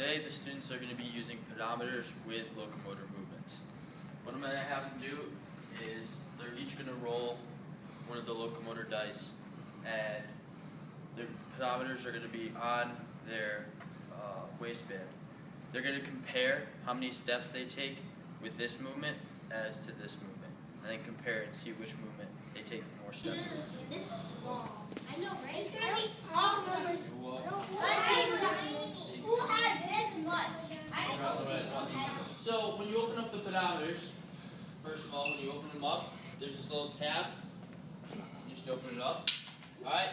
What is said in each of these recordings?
Today the students are going to be using pedometers with locomotor movements. What I'm going to have them do is they're each going to roll one of the locomotor dice, and their pedometers are going to be on their waistband. They're going to compare how many steps they take with this movement as to this movement, and then compare and see which movement they take more steps with. This is small. I know, right? It's going to be all numbers. Who had this much? So when you open up the pedometers, first of all, when you open them up, there's this little tab. You just open it up. All right.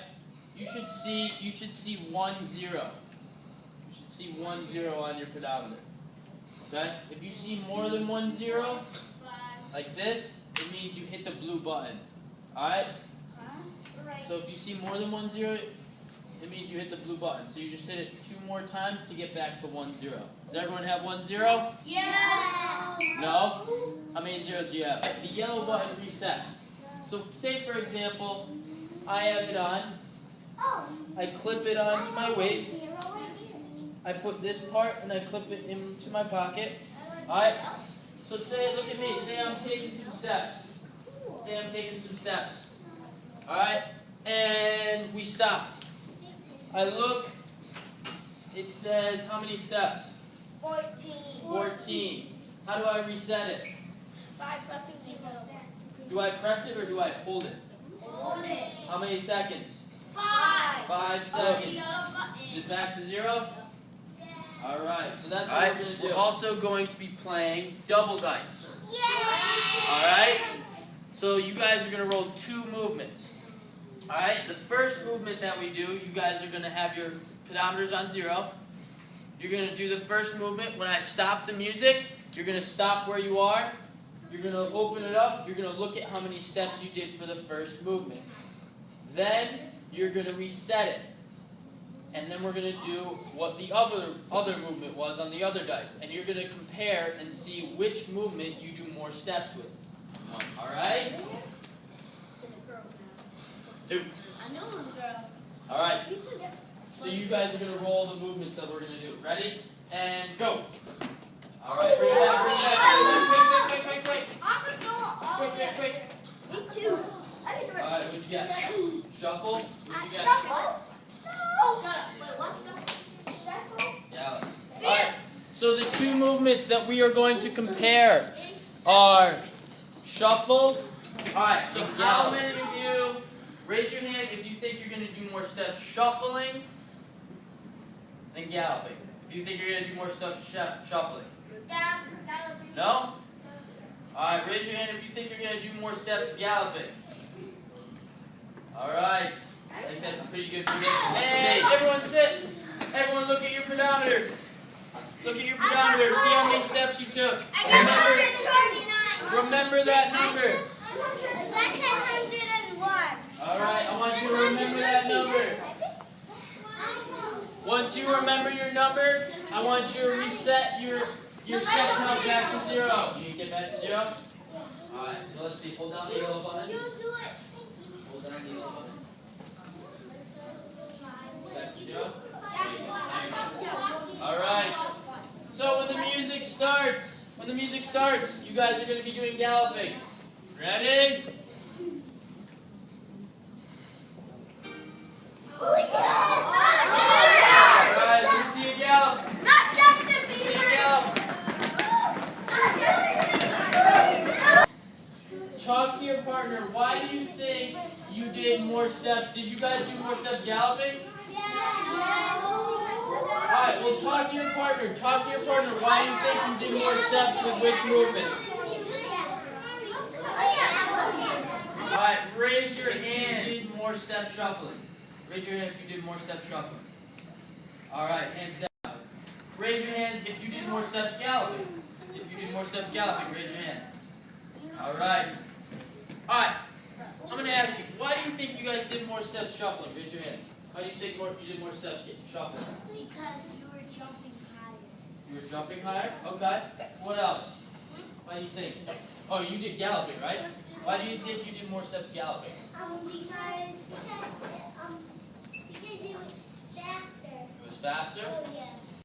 You should see 1 0. You should see 1 0 on your pedometer. Okay. If you see more than 1 0, like this, it means you hit the blue button. All right. So if you see more than 1 0, it means you hit the blue button. So you just hit it 2 more times to get back to 1 0. Does everyone have 1 0? Yes. No? How many zeros do you have? The yellow button resets. So say for example, I have it on. I clip it onto my waist. I put this part and I clip it into my pocket. Alright? So say, look at me, say I'm taking some steps. Say I'm taking some steps. Alright? And we stop. I look, it says how many steps? 14. How do I reset it? By pressing the middle. Do I press it or do I hold it? Hold it. How many seconds? 5. 5 seconds. Is it back to 0? Alright, so that's what we're going to do. We're also going to be playing double dice. Alright? So you guys are going to roll 2 movements. Alright, the first movement that we do, you guys are going to have your pedometers on 0. You're going to do the first movement. When I stop the music, you're going to stop where you are. You're going to open it up. You're going to look at how many steps you did for the first movement. Then you're going to reset it. And then we're going to do what the other movement was on the other dice. And you're going to compare and see which movement you do more steps with. Alright? 2. I knew it was a girl. Alright. So you guys are going to roll the movements that we're going to do. Ready? And go. Alright, bring it back. Quick. Quick. Me too. Alright, what you got? Shuffle? What you got? Shuffle? Wait, what's that? Shuffle? Yeah. Alright, so the 2 movements that we are going to compare are shuffle. Alright, so how many of you, raise your hand if you think you're going to do more steps shuffling than galloping. If you think you're going to do more steps shuffling. No? Alright, raise your hand if you think you're going to do more steps galloping. Alright. I think that's a pretty good prediction. Hey, everyone sit. Everyone look at your pedometer. Look at your pedometer. See how many steps you took. Remember that number. That's 101. Alright, I want you to remember that number. Once you remember your number, I want you to reset your step count back to 0. You can get back to 0? Alright, so let's see. Hold down the yellow button. Hold down the yellow button. Back to 0. Alright. So when the music starts, you guys are going to be doing galloping. Ready? Alright, let me see you gallop. Not just the Let me see you gallop. Talk to your partner. Why do you think you did more steps? Did you guys do more steps galloping? Alright, well talk to your partner. Talk to your partner. Why do you think you did more steps with which movement? Alright, raise your hand if you did more steps shuffling. Raise your hand if you did more steps shuffling. Alright, hands down. Raise your hands if you did more steps galloping. If you did more steps galloping, raise your hand. Alright. Alright, I'm going to ask you, why do you think you guys did more steps shuffling? Raise your hand. Why do you think you did more steps shuffling? Because you were jumping higher. You were jumping higher? Okay. What else? Why do you think? Oh, you did galloping, right? Why do you think you did more steps galloping? Because it was faster. It was faster? Oh, yeah.